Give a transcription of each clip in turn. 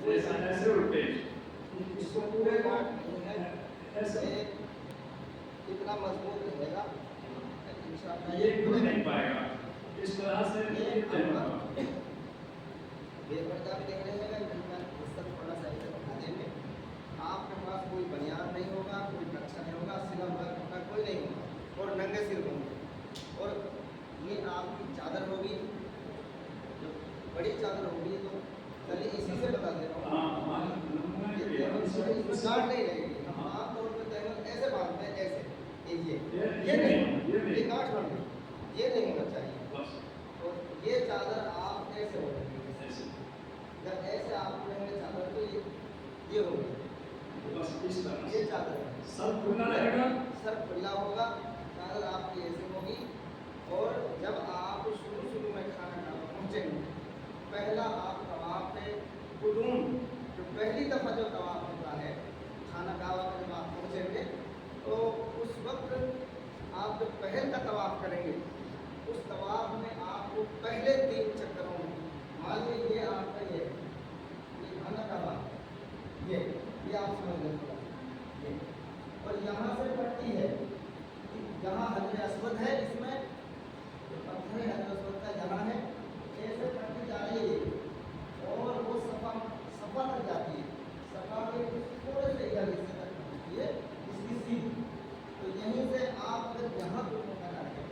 ऐसे उल्टे इसको पूरे को ऐसे इतना मजबूत रहेगा ये खुल नहीं पाएगा, इस तरह से ये चलेगा। बेपर्दा भी देख लीजिएगा, इसका थोड़ा सा ऐसे बता देंगे। आपके पास कोई बनियान नहीं होगा, कोई नक्शा नहीं होगा, सिला हुआ कपड़ा कोई नहीं होगा और नंगे सिर होंगे। और ये आपकी चादर होगी, जो बड़ी चादर होगी, तो चलिए इसी से बता दे रहा हूँ। गांठ नहीं रहेगी, हम आमतौर पर तैमूर ऐसे बांधते हैं, ऐसे ये नहीं, ये गांठ बन गई, ये नहीं होना चाहिए। और ये चादर आप ऐसे हो जाएगी, जब ऐसे आप लेंगे चादर तो ये होगी, बस इस तरह ये चादर सर खुला रहेगा, सर खुला होगा, चादर आपकी ऐसे होगी। और जब आप शुरू में खाना खाने पहुँचेंगे, पहला आप तवाफ पे कुदूम, जो पहली दफ़ा जो तवाफ होता है खाना काबा में जब आप पहुँचेंगे, तो उस वक्त आप जब पहल का तवाफ करेंगे, उस तवाफ में आपको पहले 3 चक्करों में, मान लीजिए ये आपका ये खाना काबा, ये आप समझ लेंगे, ये और यहाँ से पट्टी है, जहाँ हजर अस्वद है, इसमें जो पत्थर है हजर अस्वद का जहाँ है, ऐसे पट्टी जा रही है और वो सफा तक जाती है, सफा के थोड़े से इधर हिस्से तक पहुँचती है इसकी सीधी। तो यहीं से आप अगर यहाँ पर मौका डालें,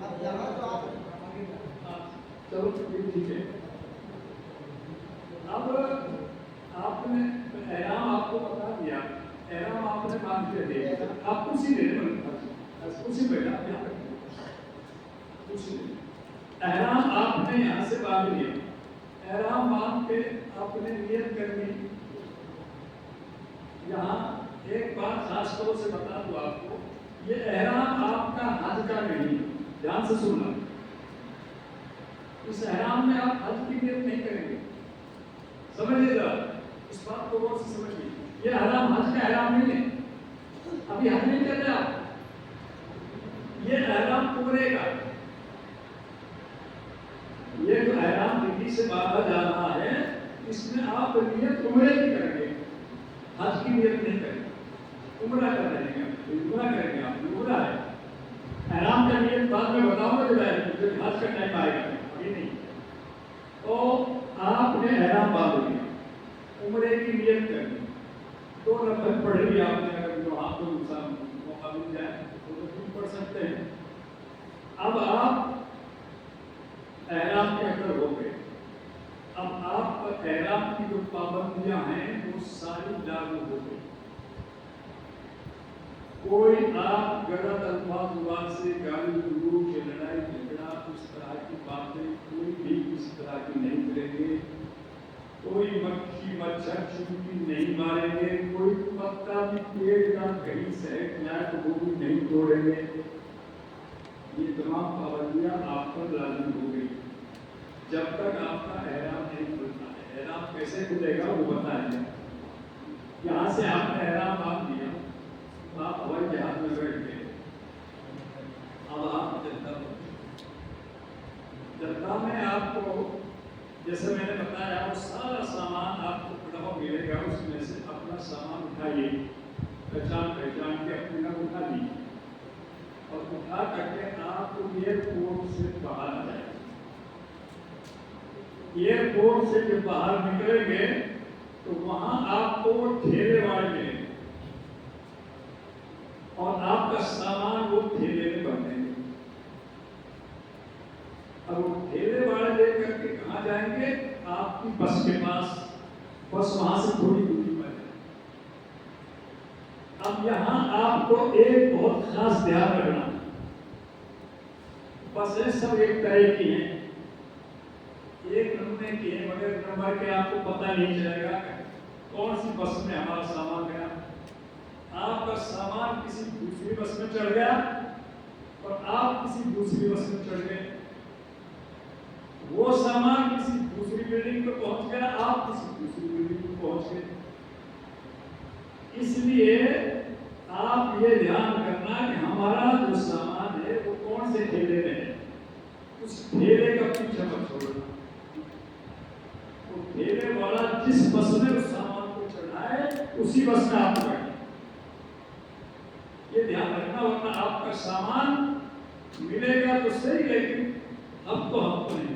अब यहाँ तो आप चलो ठीक है। अब आपने एहराम आपको बता दिया, एहराम आपने बांध के दिया, आप कुर्सी ले लें, कुर्सी पे ना कुर्सी ले। एहराम आपने यहाँ से बांध लिया, एहराम बांध के आपने नियत करनी। यहाँ एक बात खास तौर से बता दूँ आपको, ये एहराम आपका हज का नहीं, ध्यान से सुनना। इस एहराम में आप हज की नियत नहीं करेंगे, समझिएगा, इस बात को गौर से समझिए। ये एहराम हज का एहराम नहीं है, अभी हज नहीं कर रहे आप, ये एहराम उम्रे का, ये जो एहराम दिल्ली से बांधा जा रहा है, इसमें आप नियत उम्रे की करेंगे, हज की नियत नहीं करेंगे, उम्रा कर रहे हैं, उम्रा करेंगे आप, उम्रा है। एहराम का नियत बाद में बताऊंगा जब हज का टाइम आएगा, अभी नहीं। तो आपने एहराम बांध लिया, उम्रे की नियत करनी, 2 रकात पढ़ ली आपने, अगर जो हाथ को इंसान मौका मिल जाए तो पढ़ सकते हैं। अब आप एहराम के अंदर हो गए, अब आप एहराम की जो पाबंदियां हैं वो सारी लागू हो गई। कोई आप गलत अल्फाज से गाली गलौज या लड़ाई झगड़ा उस तरह की बातें कोई भी इस तरह की नहीं करेंगे, कोई मक्खी मच्छर चुनकी नहीं मारेंगे, कोई पत्ता भी पेड़ का कहीं सहक जाए तो वो भी नहीं तोड़ेंगे। ये तमाम पाबंदियां आप पर लागू हो गई जब तक आपका एहराम नहीं खुलता है। एहराम कैसे खुलेगा वो बताएंगे। यहाँ से आपने एहराम बांध दिया, आप हवाई जहाज में बैठ गए, अब आप जद्दा में आपको जैसे मैंने बताया वो सारा सामान आपको डब्बा मिलेगा, उसमें से अपना सामान उठाइए, पहचान के अपने घर उठा लीजिए और उठा करके आप एयरपोर्ट से बाहर आ जाए। एयरपोर्ट से जब बाहर निकलेंगे तो वहां आपको ठेले वाले मिलेंगे और आपका सामान वो ठेले में भरेंगे। अब वो ठेले वाले लेकर के कहाँ जाएंगे? आपकी बस के पास, बस वहां से थोड़ी दूरी पर है। अब यहाँ आपको एक बहुत खास ध्यान रखना, बसें सब एक तरह की हैं, एक नमूने की है, मगर नंबर के आपको पता नहीं चलेगा कौन सी बस में हमारा सामान गया। आपका सामान किसी दूसरी बस में चढ़ गया और आप किसी दूसरी बस में चढ़ गए, वो सामान किसी दूसरी बिल्डिंग पे पहुंच गया, आप किसी दूसरी बिल्डिंग पे पहुंच गए। इसलिए आप ये ध्यान रखना रखना कि हमारा जो सामान है वो कौन से ठेले में है, उस ठेले का पीछे मत छोड़ना। वो ठेले वाला जिस बस में उस सामान को चढ़ाए उसी बस में आप बैठे, ये ध्यान रखना, वरना आपका सामान मिलेगा तो सही, लेकिन अब तो हफ्ता नहीं,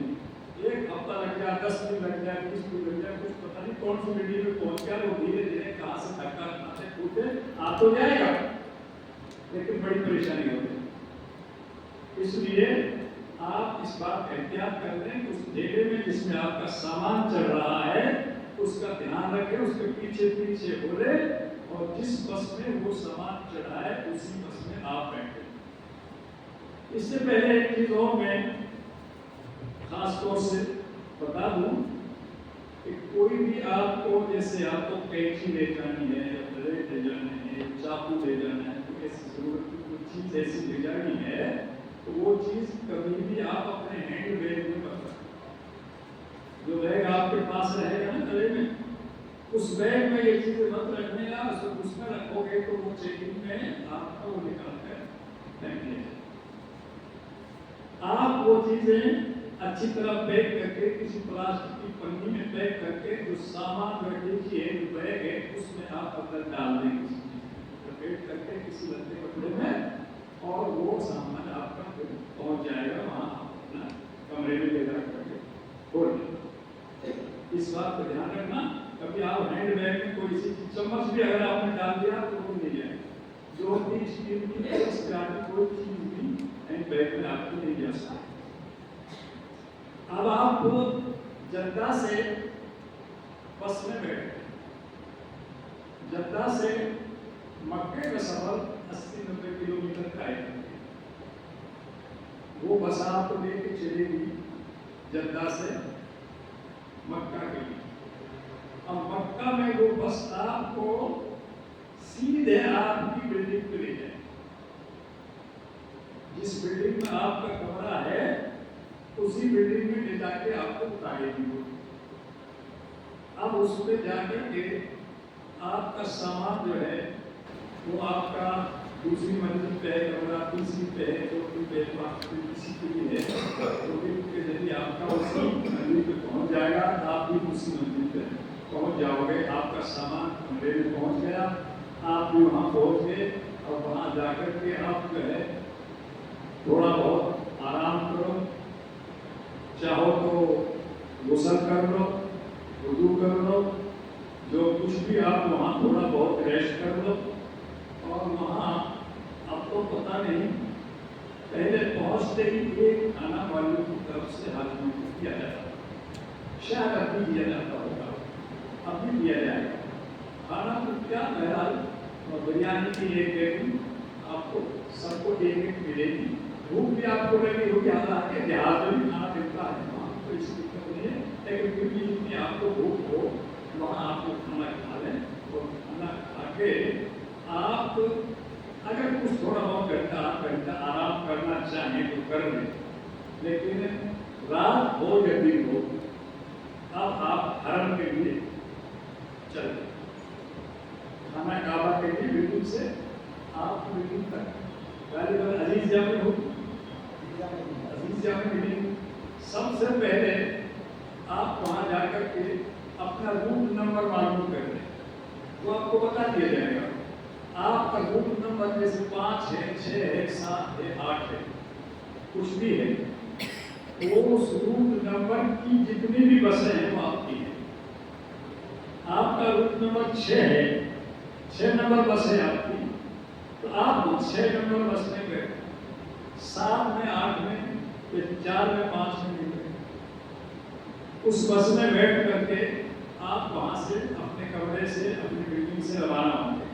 एक हफ्ता लग जाए, 10 दिन लग जाए, 20 दिन लग जाए, कुछ पता नहीं कौन सी मिट्टी में पहुंच गया, वो धीरे धीरे कहां से धक्का खाते कूदे आ तो जाएगा, लेकिन बड़ी परेशानी होगी। इसलिए आप इस बात का एहतियात कर लें कि उस ठेले में जिसमें आपका सामान चल रहा है उसका ध्यान रखें, उसके पीछे पीछे बोले, और जिस बस में वो सामान चढ़ा है उसी बस में आप बैठे। इससे पहले एक चीज और मैं खास तौर से बता दूं कि कोई भी आपको, जैसे आपको कैंची ले जानी है या ब्लेड ले जाना है, चाकू ले जाना है, तो ऐसी जरूरत की कोई चीज ऐसी ले जानी है तो वो चीज कभी भी आप अपने हैंड बैग में रख सकते। जो बैग आपके पास रहेगा ना गले में, उस बैग में ये चीजें मत रखने का, उसमें रखोगे तो वो चेकिंग में आपको वो निकाल कर फेंक देगा। आप वो चीजें अच्छी तरह पैक करके किसी प्लास्टिक की पन्नी में पैक करके जो सामान रखी है, जो बैग है, उसमें आप अंदर डाल दें, पैक करके किसी लंबे कपड़े में, और वो सामान आपका पहुंच जाएगा वहां अपना कमरे में ले जाकर खोल। इस बात का ध्यान रखना, कभी आप हैंड बैग में कोई सी चम्मच भी अगर आपने डाल दिया तो वो नहीं जाएगा। जो भी स्टील की कोई चीज भी हैंड बैग में आपको नहीं जा सकती। अब आप जद्दा से बस में बैठे, जद्दा से मक्के का सफर 80-90 किलोमीटर का है। वो बस आपको लेके चलेगी जद्दा से मक्का के लिए। अब मक्का में वो बस आपको सीधे आपकी बिल्डिंग पे ले जाए। जिस बिल्डिंग में आपका कमरा है उसी बिल्डिंग में ले जाके आपको उतारेगी। अब उसमें जाकर के आपका सामान जो है वो आपका दूसरी मंजिल पे है, कमरा तीसरी पे है, चौथी पे, पांचवी, किसी के लिए है, तो के जरिए आपका उसी मंजिल पे पहुंच जाएगा। आप भी उसी मंजिल पे पहुंच जाओगे, आपका सामान कमरे में पहुंच गया, आप भी वहाँ पहुंच गए, और वहाँ जाकर के आप जो है थोड़ा बहुत आराम करो, चाहो तो गुस्ल कर लो, वुज़ू कर लो, जो कुछ भी आप वहाँ थोड़ा बहुत रेस्ट कर लो। और वहाँ आपको पता नहीं, पहले पहुँचते ही एक खाना वालों की तरफ से हाजिर किया जाता है, शायद अभी दिया जाता होगा, अभी दिया जाएगा खाना। तो क्या बहरहाल बिरयानी की एक प्लेट आपको सबको एक मिलेगी। भूख भी आपको लगी होगी, हालांकि देहात में भी खाना मिलता है, वहाँ कोई तो दिक्कत नहीं है, लेकिन फिर भी जितनी आपको भूख हो वहाँ आपको खाना खा लें। और खाना खा के आप अगर कुछ थोड़ा बहुत घंटा आराम करना चाहें तो कर लें, लेकिन रात हो या दिन हो, अब आप हरम के लिए चलें। खाना काबा के लिए बिल्कुल से आप बिल्कुल तक गालिबन अजीज जामे हो, अजीज जामे बिल्कुल सबसे पहले आप वहाँ जाकर के अपना रूट नंबर मालूम कर लें, वो आपको बता दिया जाएगा। आपका रूट नंबर जैसे 5 है, 6 है, 7 है, 8 है, कुछ भी है, तो उस रूट नंबर की जितनी भी बसें हैं वो आपकी है। आपका रूट नंबर 6 है, 6 नंबर बस है आपकी, तो आप 6 नंबर बस में गए, 7 में, 8 में, 4 में, 5 में नहीं गए। उस बस में बैठ करके आप वहां से अपने कमरे से, अपनी बिल्डिंग से रवाना होंगे।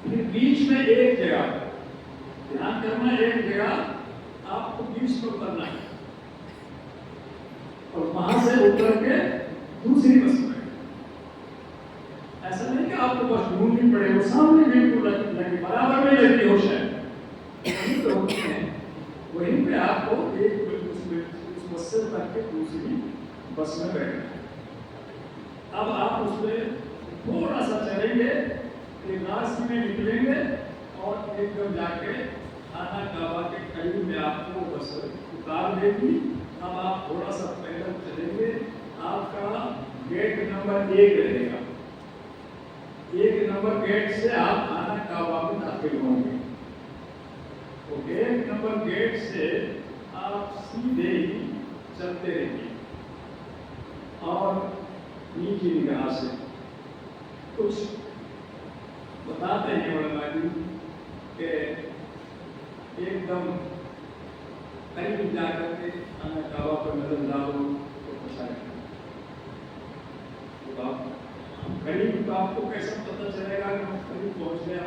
फिर बीच में एक जगह ध्यान करना, एक जगह आपको बीच में उतरना है, और वहां से उतर के दूसरी बस में। ऐसा नहीं कि आपको बस ढूंढनी पड़े, वो सामने बिल्कुल लगी, बराबर में लगी हो, शायद तो होते हैं, वहीं पे आपको एक उस बस से उतर के दूसरी बस में बैठना। अब आप उसमें थोड़ा सा चलेंगे, एक रास्ते में निकलेंगे, और एकदम जाके खाना काबा के करीब में आपको बस उतार देगी। अब आप थोड़ा सा पैदल चलेंगे, आपका गेट नंबर 1 रहेगा। 1 नंबर गेट से आप खाना काबा में दाखिल होंगे। तो गेट नंबर गेट से आप सीधे ही चलते रहिए और नीचे निगाह से कुछ बताते हैं उलमा जी कि एकदम करीब जाकर के खाना काबा पर नजर डालो तो अच्छा है। तो आप करीब, तो आपको कैसे पता चलेगा कि हम करीब पहुंच गए?